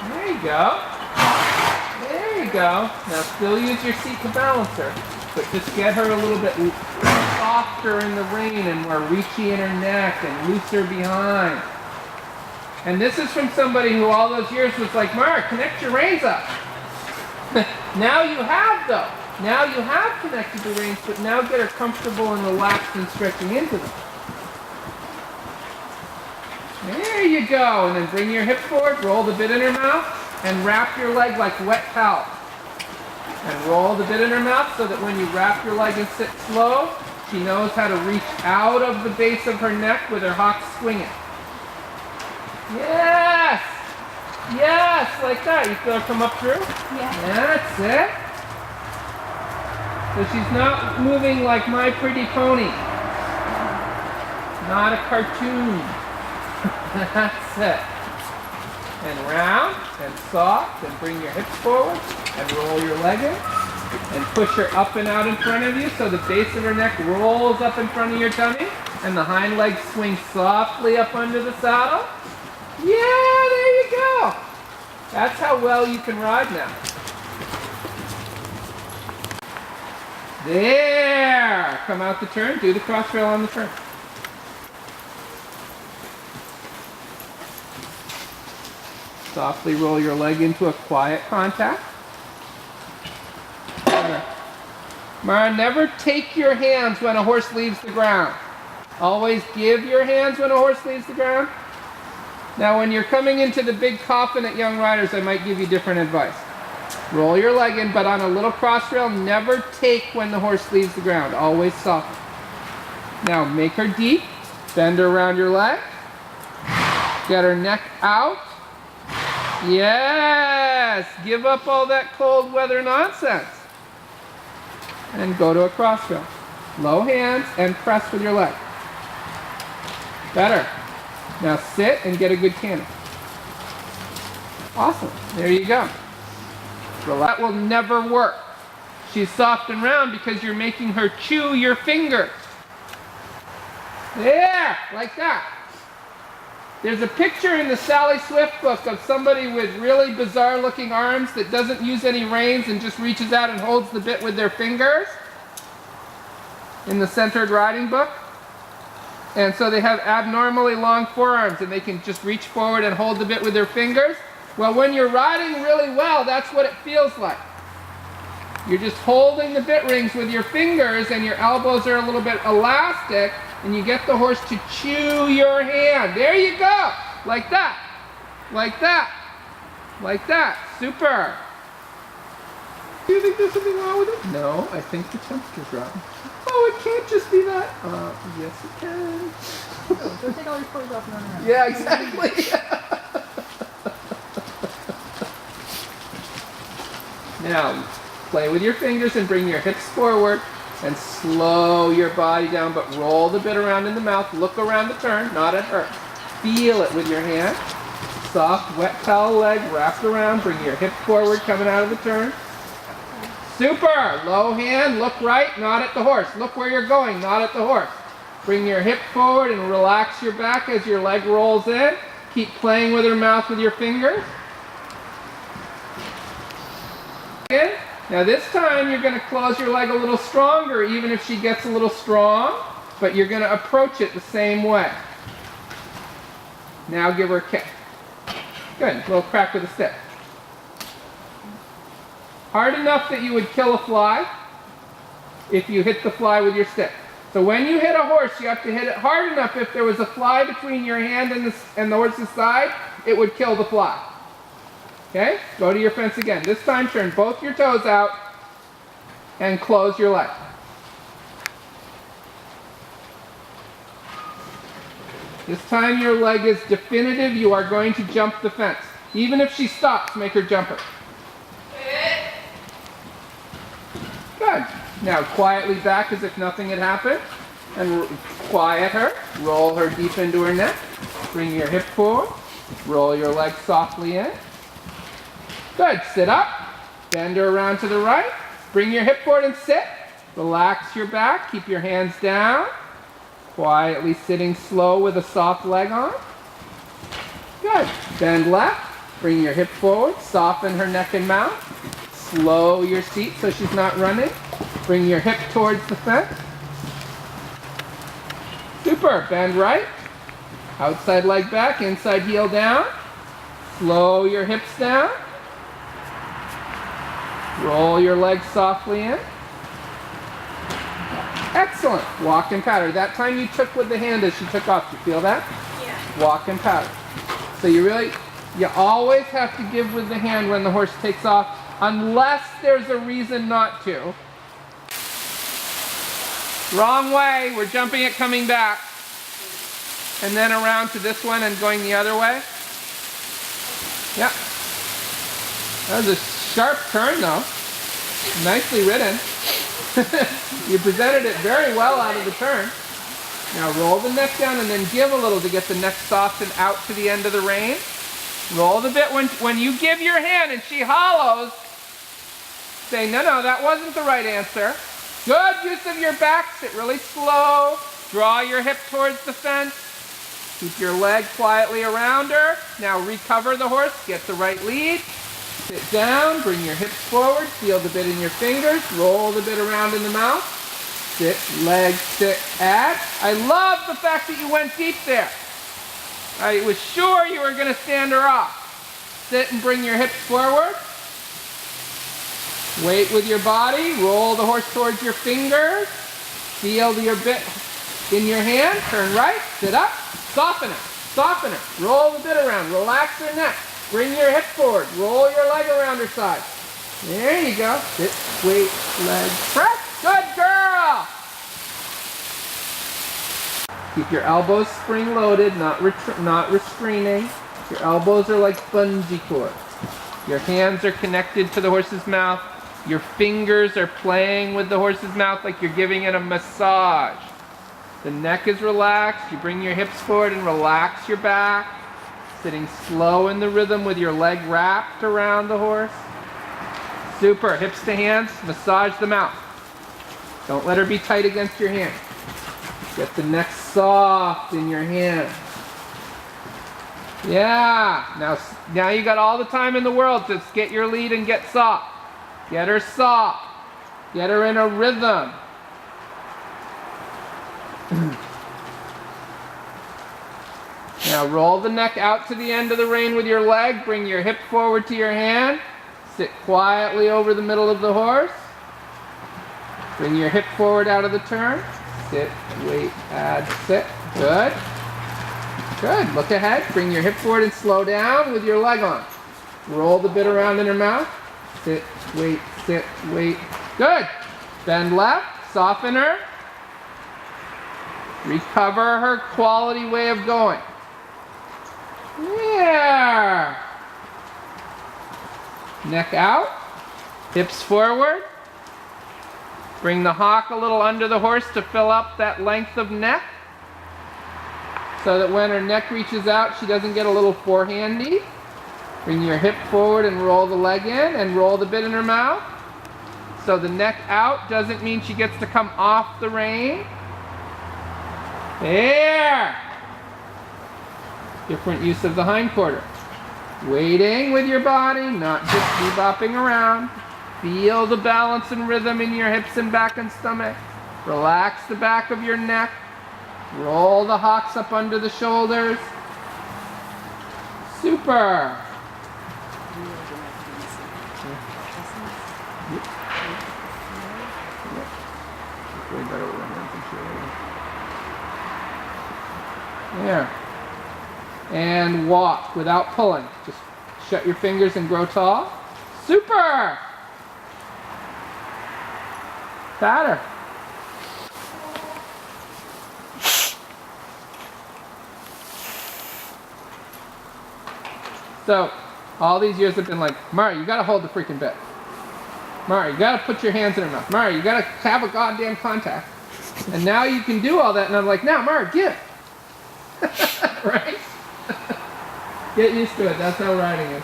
There you go. There you go. Now still use your seat to balance her, but just get her a little bit softer in the rein and more reachy in her neck and looser behind. And this is from somebody who all those years was like, Mark, connect your reins up. Now you have though. Now you have connected the reins, but now get her comfortable and relaxed and stretching into them. There you go. And then bring your hip forward, roll the bit in her mouth, and wrap your leg like wet towel. And roll the bit in her mouth so that when you wrap your leg and sit slow, she knows how to reach out of the base of her neck with her hocks swinging. Yes! Yes, like that. You feel her come up through? Yeah. That's it. So she's not moving like My Pretty Pony. Not a cartoon. That's it. And round and soft, and bring your hips forward and roll your leg in and push her up and out in front of you so the base of her neck rolls up in front of your tummy and the hind leg swings softly up under the saddle. Yeah, there you go. That's how well you can ride now. There. Come out the turn. Do the cross trail on the turn. Softly roll your leg into a quiet contact. Mara, never take your hands when a horse leaves the ground. Always give your hands when a horse leaves the ground. Now when you're coming into the big coffin at Young Riders, I might give you different advice. Roll your leg in, but on a little cross trail, never take when the horse leaves the ground. Always soft. Now make her deep. Bend her around your leg. Get her neck out. Yes! Give up all that cold weather nonsense. And go to a cross trail. Low hands and press with your leg. Better. Now sit and get a good canter. Awesome. There you go. So that will never work. She's soft and round because you're making her chew your fingers. There! Like that. There's a picture in the Sally Swift book of somebody with really bizarre looking arms that doesn't use any reins and just reaches out and holds the bit with their fingers in the Centered Riding book. And so they have abnormally long forearms and they can just reach forward and hold the bit with their fingers. Well, when you're riding really well, that's what it feels like. You're just holding the bit rings with your fingers and your elbows are a little bit elastic. And you get the horse to chew your hand. There you go. Like that. Like that. Like that. Super. Do you think there's something wrong with it? No, I think the temperature's wrong. Oh, it can't just be that. Yes, it can. Oh, don't take all your clothes off. No. Yeah, exactly. Now, play with your fingers and bring your hips forward. And slow your body down, but roll the bit around in the mouth. Look around the turn, not at her. Feel it with your hand. Soft, wet towel leg wrapped around. Bring your hip forward, coming out of the turn. Super! Low hand, look right, not at the horse. Look where you're going, not at the horse. Bring your hip forward and relax your back as your leg rolls in. Keep playing with her mouth with your fingers. Again. Now this time you're going to close your leg a little stronger even if she gets a little strong, but you're going to approach it the same way. Now give her a kick. Good, a little crack with a stick. Hard enough that you would kill a fly if you hit the fly with your stick. So when you hit a horse, you have to hit it hard enough. If there was a fly between your hand and the horse's side, it would kill the fly. Okay, go to your fence again. This time turn both your toes out and close your leg. This time your leg is definitive. You are going to jump the fence. Even if she stops, make her jump it. Good. Now quietly back as if nothing had happened. And quiet her. Roll her deep into her neck. Bring your hip forward. Roll your leg softly in. Good. Sit up. Bend her around to the right. Bring your hip forward and sit. Relax your back. Keep your hands down. Quietly sitting slow with a soft leg on. Good. Bend left. Bring your hip forward, soften her neck and mouth. Slow your seat so she's not running. Bring your hip towards the fence. Super, bend right. Outside leg back, inside heel down. Slow your hips down. Roll your legs softly in. Excellent. Walk and pattern. That time you took with the hand as she took off. You feel that? Yeah. Walk and pattern. So you always have to give with the hand when the horse takes off, unless there's a reason not to. Wrong way. We're jumping it coming back. And then around to this one and going the other way. Yep. That was a sharp turn though. Nicely ridden. You presented it very well out of the turn. Now roll the neck down and then give a little to get the neck softened out to the end of the rein. Roll the bit when you give your hand and she hollows. Say, no, that wasn't the right answer. Good use of your back. Sit really slow. Draw your hip towards the fence. Keep your leg quietly around her. Now recover the horse. Get the right lead. Sit down. Bring your hips forward. Feel the bit in your fingers. Roll the bit around in the mouth. Sit, leg, sit, add. I love the fact that you went deep there. I was sure you were going to stand her off. Sit and bring your hips forward. Weight with your body. Roll the horse towards your fingers. Feel your bit in your hand. Turn right. Sit up. Soften her. Soften her. Roll the bit around. Relax her neck. Bring your hip forward. Roll your leg around her side. There you go. Sit, wait, leg, press. Good girl. Keep your elbows spring loaded, not restraining. Your elbows are like bungee cords. Your hands are connected to the horse's mouth. Your fingers are playing with the horse's mouth like you're giving it a massage. The neck is relaxed. You bring your hips forward and relax your back. Sitting slow in the rhythm with your leg wrapped around the horse. Super. Hips to hands. Massage the mouth. Don't let her be tight against your hand. Get the neck soft in your hand. Yeah. Now you got all the time in the world to get your lead and get soft. Get her soft. Get her in a rhythm. Now roll the neck out to the end of the rein with your leg. Bring your hip forward to your hand. Sit quietly over the middle of the horse. Bring your hip forward out of the turn. Sit, wait, add, sit. Good. Good. Look ahead. Bring your hip forward and slow down with your leg on. Roll the bit around in her mouth. Sit, wait, wait. Good. Bend left. Soften her. Recover her quality way of going. Yeah. Neck out. Hips forward. Bring the hock a little under the horse to fill up that length of neck. So that when her neck reaches out, she doesn't get a little forehandy. Bring your hip forward and roll the leg in and roll the bit in her mouth. So the neck out doesn't mean she gets to come off the rein. There. Different use of the hindquarter. Waiting with your body, not just bebopping around. Feel the balance and rhythm in your hips and back and stomach. Relax the back of your neck. Roll the hocks up under the shoulders. Super. There. And walk without pulling. Just shut your fingers and grow tall. Super! Fatter. So, all these years have been like, Mara, you gotta hold the freaking bit. Mara, you gotta put your hands in her mouth. Mara, you gotta have a goddamn contact. And now you can do all that, and I'm like, now, Mara, give. Right? Get used to it. That's how riding is.